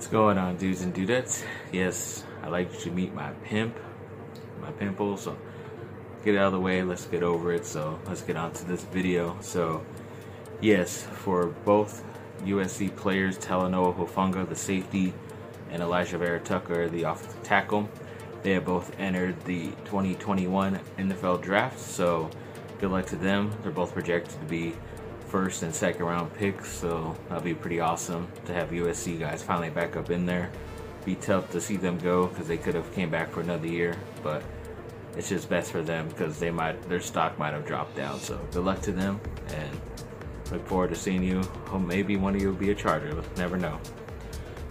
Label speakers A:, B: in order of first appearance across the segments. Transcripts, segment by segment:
A: What's going on, dudes and dudettes? Yes, I'd like you to meet my pimple, so get it out of the way, let's get over it. So let's get on to this video. So yes, for both USC players, Talanoa Hufanga, the safety, and Alijah Vera-Tucker, the offensive tackle, they have both entered the 2021 NFL draft, so good luck to them. They're both projected to be first and second round picks, so that'll be pretty awesome to have USC guys finally back up in there. Be tough to see them go because they could have came back for another year, but it's just best for them because their stock might have dropped down. So good luck to them, and look forward to seeing you. Oh, maybe one of you will be a Charger. Never know.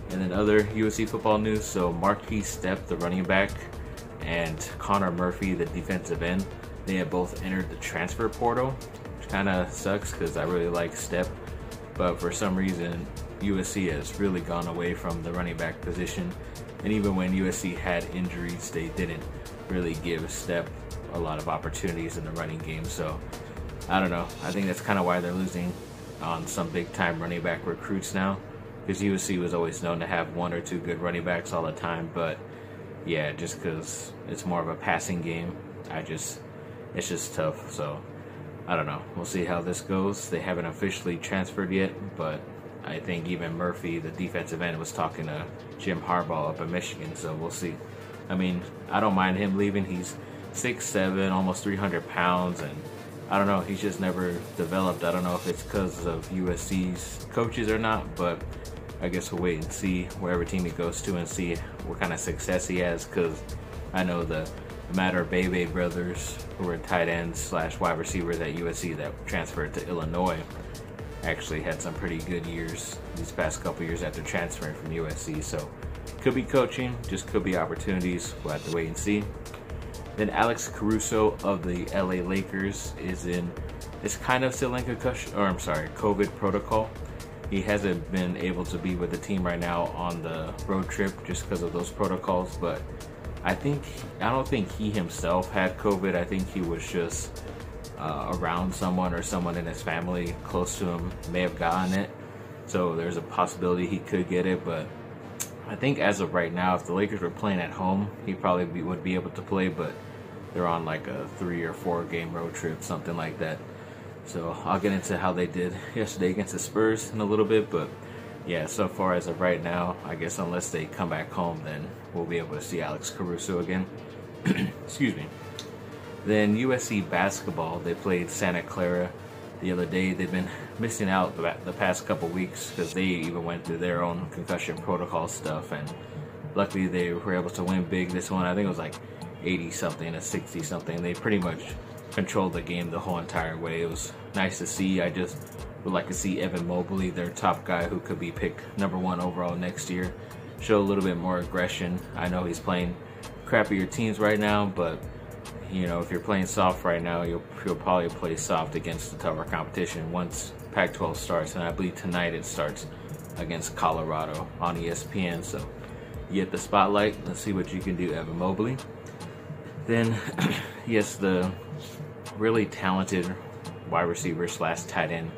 A: And then other USC football news. So Marquis Stepp, the running back, and Connor Murphy, the defensive end, they have both entered the transfer portal. Kind of sucks because I really like Stepp, but for some reason USC has really gone away from the running back position, and even when USC had injuries, they didn't really give Stepp a lot of opportunities in the running game. So I don't know, I think that's kind of why they're losing on some big time running back recruits now, because USC was always known to have one or two good running backs all the time. But yeah, just because it's more of a passing game, it's just tough. So I don't know. We'll see how this goes. They haven't officially transferred yet, but I think even Murphy, the defensive end, was talking to Jim Harbaugh up in Michigan, so we'll see. I mean, I don't mind him leaving. He's 6'7", almost 300 pounds, and I don't know. He's just never developed. I don't know if it's because of USC's coaches or not, but I guess we'll wait and see wherever team he goes to and see what kind of success he has, because I know the Matter Bebe brothers, who were tight ends / wide receivers at USC that transferred to Illinois, actually had some pretty good years these past couple years after transferring from USC. So could be coaching, just could be opportunities. We'll have to wait and see. Then Alex Caruso of the LA Lakers is kind of still in COVID protocol. He hasn't been able to be with the team right now on the road trip just because of those protocols, but I don't think he himself had COVID. I think he was just around someone, or someone in his family close to him may have gotten it. So there's a possibility he could get it. But I think as of right now, if the Lakers were playing at home, he probably would be able to play. But they're on like a 3 or 4 game road trip, something like that. So I'll get into how they did yesterday against the Spurs in a little bit. But yeah, so far as of right now, I guess unless they come back home, then we'll be able to see Alex Caruso again. Excuse me. Then USC basketball, they played Santa Clara the other day. They've been missing out the past couple weeks because they even went through their own concussion protocol stuff, and luckily they were able to win big this one. I think it was like 80-something to 60-something. They pretty much controlled the game the whole entire way. It was nice to see. I just would like to see Evan Mobley, their top guy who could be picked #1 overall next year, show a little bit more aggression. I know he's playing crappier teams right now, but you know, if you're playing soft right now, you'll probably play soft against the tougher competition once Pac-12 starts, and I believe tonight it starts against Colorado on ESPN. So you get the spotlight. Let's see what you can do, Evan Mobley. Then yes, the really talented wide receiver / tight end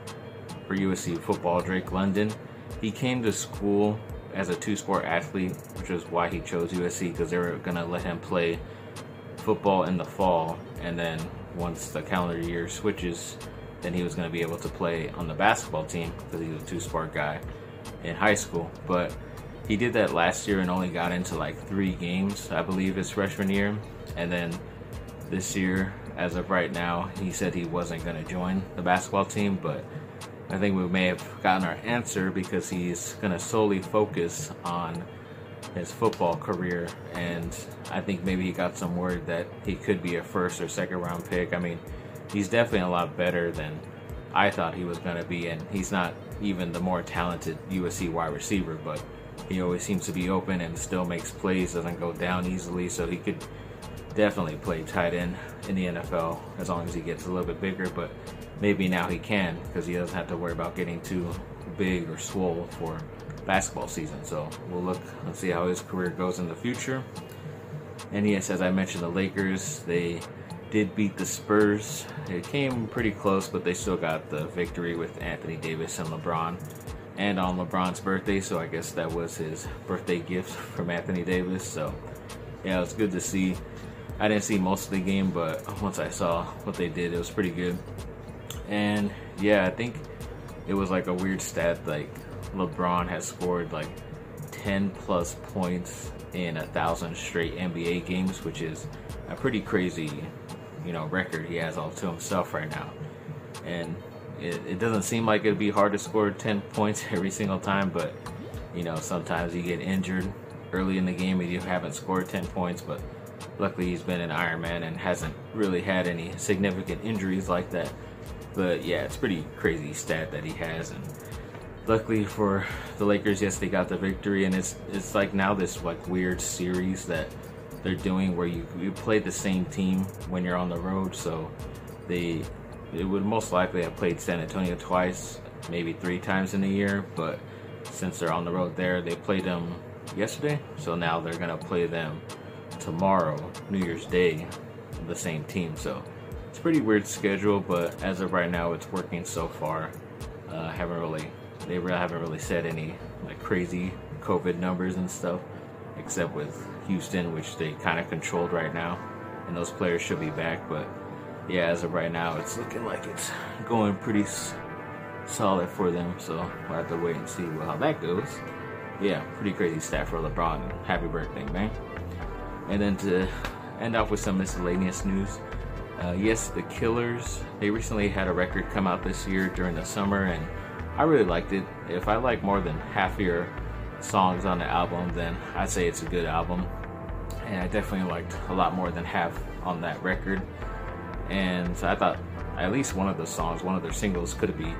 A: for USC football, Drake London. He came to school as a 2-sport athlete, which is why he chose USC, because they were going to let him play football in the fall, and then once the calendar year switches, then he was going to be able to play on the basketball team because he was a 2-sport guy in high school. But he did that last year and only got into like 3 games, I believe, his freshman year. And then this year, as of right now, he said he wasn't going to join the basketball team, but I think we may have gotten our answer because he's going to solely focus on his football career, and I think maybe he got some word that he could be a 1st or 2nd round pick. I mean, he's definitely a lot better than I thought he was going to be, and he's not even the more talented USC wide receiver, but he always seems to be open and still makes plays, doesn't go down easily, so he could definitely play tight end in the NFL as long as he gets a little bit bigger. But maybe now he can, because he doesn't have to worry about getting too big or swole for basketball season. So we'll look and see how his career goes in the future. And yes, as I mentioned, the Lakers, they did beat the Spurs. It came pretty close, but they still got the victory with Anthony Davis and LeBron. and on LeBron's birthday, so I guess that was his birthday gift from Anthony Davis. So yeah, it was good to see. I didn't see most of the game, but once I saw what they did, it was pretty good. And yeah, I think it was like a weird stat, like LeBron has scored like 10 plus points in 1,000 straight NBA games, which is a pretty crazy, record he has all to himself right now. And it doesn't seem like it'd be hard to score 10 points every single time, but sometimes you get injured early in the game and you haven't scored 10 points, but luckily he's been an Iron Man and hasn't really had any significant injuries like that. But yeah, it's pretty crazy stat that he has. And luckily for the Lakers, yes, they got the victory, and it's like now this like weird series that they're doing where you play the same team when you're on the road. So it would most likely have played San Antonio twice, maybe 3 times in a year, but since they're on the road there, they played them yesterday, so now they're gonna play them tomorrow, New Year's Day, the same team. So it's a pretty weird schedule, but as of right now, it's working so far. They really haven't really said any like crazy COVID numbers and stuff, except with Houston, which they kind of controlled right now, and those players should be back. But yeah, as of right now, it's looking like it's going pretty solid for them. So we'll have to wait and see how that goes. Yeah, pretty crazy stat for LeBron. Happy birthday, man. And then to end off with some miscellaneous news. Yes, the Killers, they recently had a record come out this year during the summer, and I really liked it. If I like more than half your songs on the album, then I'd say it's a good album. And I definitely liked a lot more than half on that record. And so I thought at least one of the songs, one of their singles, could be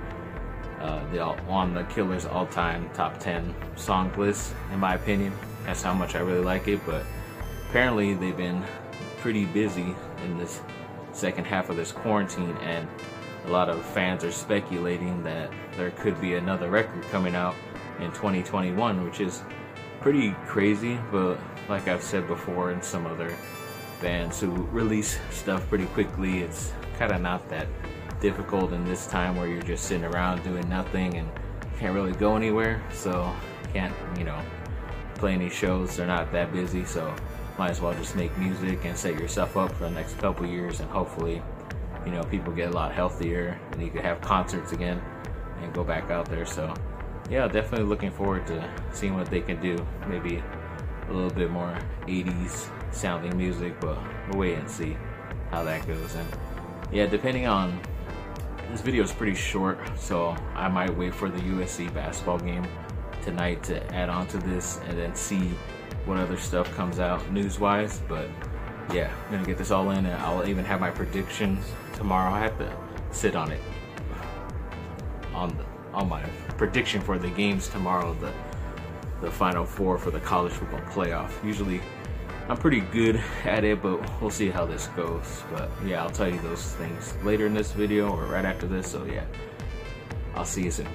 A: on the Killers' all-time top 10 song list, in my opinion. That's how much I really like it. But apparently they've been pretty busy in this second half of this quarantine, and a lot of fans are speculating that there could be another record coming out in 2021, which is pretty crazy. But like I've said before, in some other bands who release stuff pretty quickly, it's kind of not that difficult in this time where you're just sitting around doing nothing and can't really go anywhere, so can't play any shows. They're not that busy, so might as well just make music and set yourself up for the next couple years, and hopefully people get a lot healthier and you can have concerts again and go back out there. So yeah, definitely looking forward to seeing what they can do. Maybe a little bit more 80s sounding music, but we'll wait and see how that goes. And yeah, depending on, this video is pretty short, so I might wait for the USC basketball game tonight to add on to this and then see what other stuff comes out news-wise. But yeah, I'm gonna get this all in, and I'll even have my predictions tomorrow. I have to sit on it, on my prediction for the games tomorrow, the Final Four for the college football playoff. Usually I'm pretty good at it, but we'll see how this goes. But yeah, I'll tell you those things later in this video or right after this. So yeah, I'll see you soon.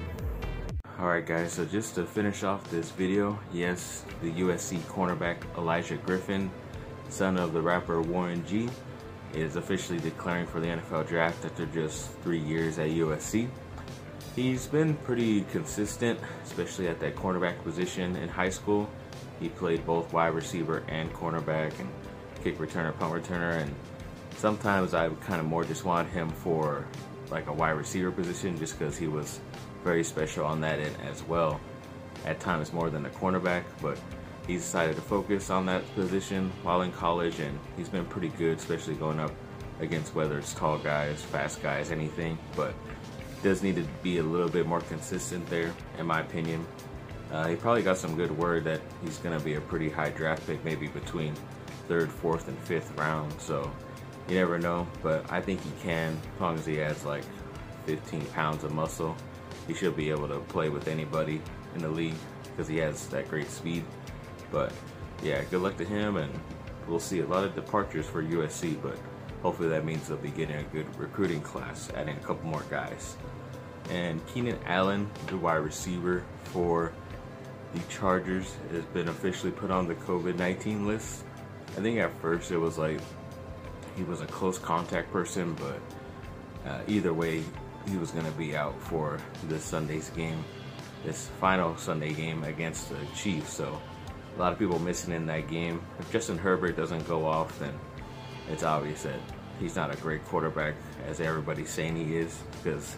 A: Alright guys, so just to finish off this video, yes, the USC cornerback Alijah Griffin, son of the rapper Warren G, is officially declaring for the NFL draft after just 3 years at USC. He's been pretty consistent, especially at that cornerback position in high school. He played both wide receiver and cornerback, and kick returner, punt returner, and sometimes I kind of more just want him for like a wide receiver position, just because he was very special on that end as well, at times more than a cornerback. But he decided to focus on that position while in college, and he's been pretty good, especially going up against whether it's tall guys, fast guys, anything. But does need to be a little bit more consistent there, in my opinion. He probably got some good word that he's going to be a pretty high draft pick, maybe between 3rd, 4th, and 5th round. So you never know, but I think he can, as long as he has like 15 pounds of muscle. He should be able to play with anybody in the league because he has that great speed. But yeah, good luck to him, and we'll see a lot of departures for USC, but hopefully that means they'll be getting a good recruiting class, adding a couple more guys. And Keenan Allen, the wide receiver for the Chargers, has been officially put on the COVID-19 list. I think at first it was like he was a close contact person, but either way, he was going to be out for this Sunday's game. this final Sunday game against the Chiefs. So a lot of people missing in that game. If Justin Herbert doesn't go off, then it's obvious that he's not a great quarterback as everybody's saying he is, because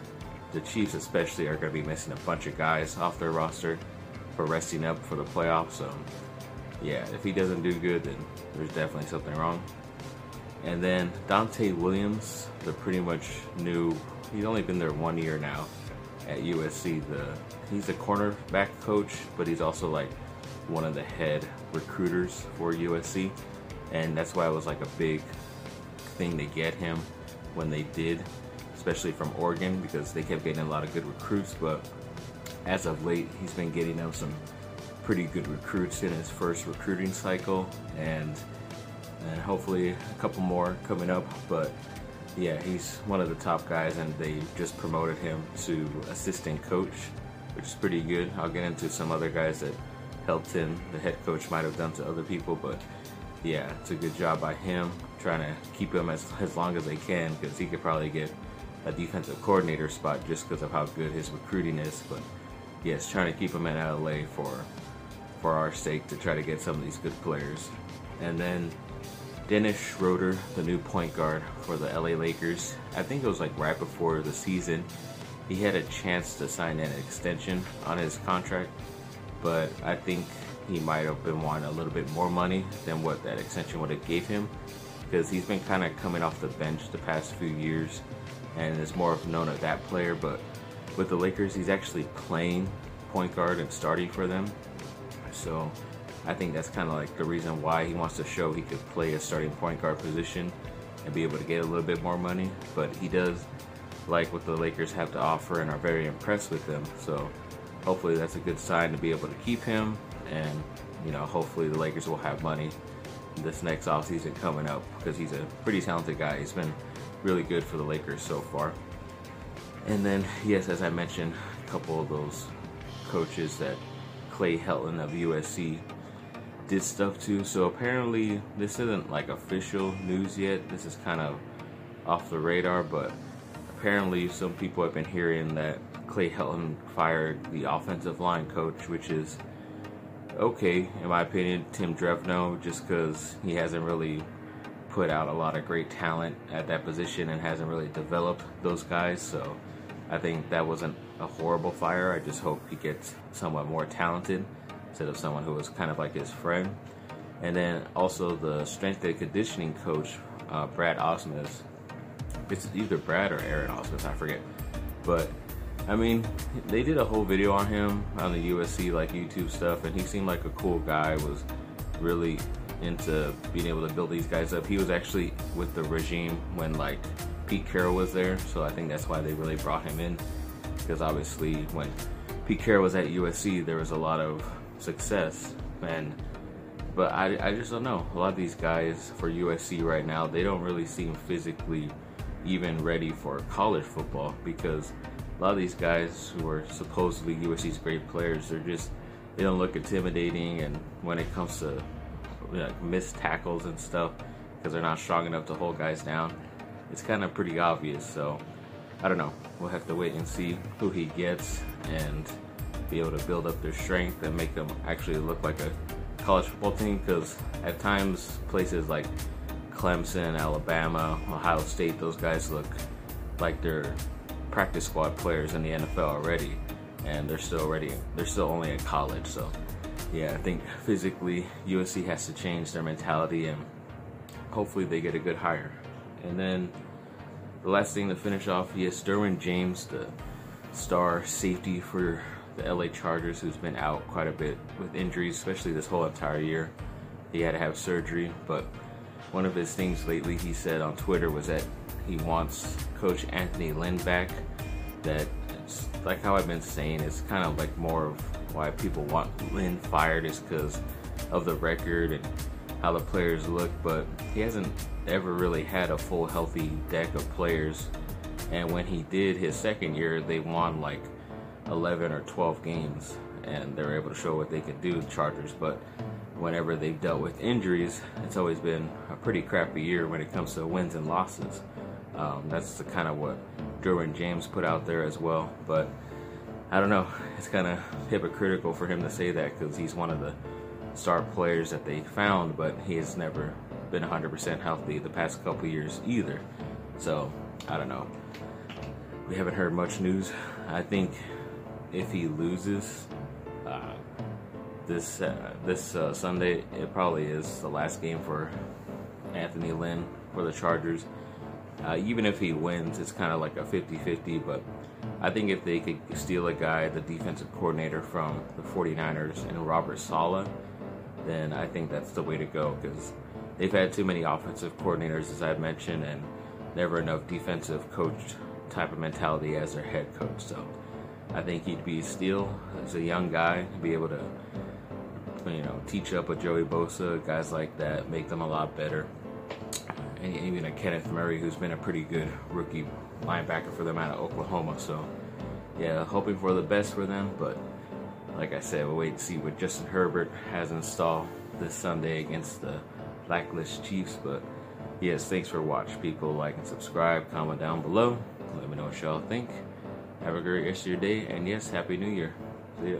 A: the Chiefs especially are going to be missing a bunch of guys off their roster for resting up for the playoffs. So yeah, if he doesn't do good, then there's definitely something wrong. And then Dante Williams, the pretty much new, he's only been there 1 year now at USC. He's a cornerback coach, but he's also like one of the head recruiters for USC, and that's why it was like a big thing to get him when they did, especially from Oregon, because they kept getting a lot of good recruits. But as of late, he's been getting them some pretty good recruits in his first recruiting cycle, and hopefully a couple more coming up. But yeah, he's one of the top guys, and they just promoted him to assistant coach, which is pretty good. I'll get into some other guys that helped him, the head coach might have done to other people, but yeah, it's a good job by him, trying to keep him as long as they can, because he could probably get a defensive coordinator spot just because of how good his recruiting is. But yes, trying to keep him in LA for our sake, to try to get some of these good players. And then Dennis Schroeder, the new point guard for the LA Lakers, I think it was like right before the season, he had a chance to sign an extension on his contract, but I think he might have been wanting a little bit more money than what that extension would have gave him, because he's been kind of coming off the bench the past few years and is more known as that player. But with the Lakers, he's actually playing point guard and starting for them. So I think that's kind of like the reason why he wants to show he could play a starting point guard position and be able to get a little bit more money. But he does like what the Lakers have to offer and are very impressed with them. So hopefully that's a good sign to be able to keep him, and hopefully the Lakers will have money this next offseason coming up, because he's a pretty talented guy. He's been really good for the Lakers so far. And then yes, as I mentioned, a couple of those coaches that Clay Helton of USC did stuff to. So apparently this isn't like official news yet, this is kind of off the radar, but apparently some people have been hearing that Clay Helton fired the offensive line coach, which is okay in my opinion, Tim Drevno, just because he hasn't really put out a lot of great talent at that position and hasn't really developed those guys. So I think that wasn't a horrible fire. I just hope he gets someone more talented instead of someone who was kind of like his friend. And then also the strength and conditioning coach, Brad Osmus. It's either Brad or Aaron Osmus, I forget. But I mean, they did a whole video on him on the USC like YouTube stuff, and he seemed like a cool guy, was really into being able to build these guys up. He was actually with the regime when like Pete Carroll was there, so I think that's why they really brought him in, because obviously when Pete Carroll was at USC there was a lot of success, but I just don't know, a lot of these guys for USC right now, they don't really seem physically even ready for college football, because a lot of these guys who are supposedly USC's great players, they don't look intimidating, and when it comes to missed tackles and stuff, because they're not strong enough to hold guys down, it's kind of pretty obvious. So I don't know, we'll have to wait and see who he gets and be able to build up their strength and make them actually look like a college football team, because at times places like Clemson, Alabama, Ohio State, those guys look like they're practice squad players in the NFL already, and they're still only in college. So yeah, I think physically USC has to change their mentality, and hopefully they get a good hire. And then the last thing to finish off, yes, Derwin James, the star safety for the LA Chargers, who's been out quite a bit with injuries, especially this whole entire year. He had to have surgery, but one of his things lately he said on Twitter was that he wants Coach Anthony Lynn back. That it's like how I've been saying, it's kind of like more of why people want Lynn fired is because of the record and how the players look, but he hasn't ever really had a full healthy deck of players. And when he did his second year, they won like 11 or 12 games, and they were able to show what they could do, the Chargers. But whenever they've dealt with injuries, it's always been a pretty crappy year when it comes to wins and losses. That's the kind of what Derwin James put out there as well. But I don't know. It's kind of hypocritical for him to say that because he's one of the star players that they found, but he has never been 100% healthy the past couple years either. So I don't know. We haven't heard much news. I think if he loses this Sunday, it probably is the last game for Anthony Lynn for the Chargers. Even if he wins, it's kind of like a 50-50, but I think if they could steal a guy, the defensive coordinator from the 49ers, and Robert Saleh, then I think that's the way to go, because they've had too many offensive coordinators, as I've mentioned, and never enough defensive coach type of mentality as their head coach. So I think he'd be a steal as a young guy, be able to, you know, teach up a Joey Bosa, guys like that, make them a lot better. And even a Kenneth Murray, who's been a pretty good rookie linebacker for them out of Oklahoma. So yeah, hoping for the best for them, but like I said, we'll wait and see what Justin Herbert has in store this Sunday against the blacklist Chiefs. But yes, thanks for watching, people. Like and subscribe, comment down below, let me know what y'all think. Have a great rest of your day, and yes, Happy New Year. See ya.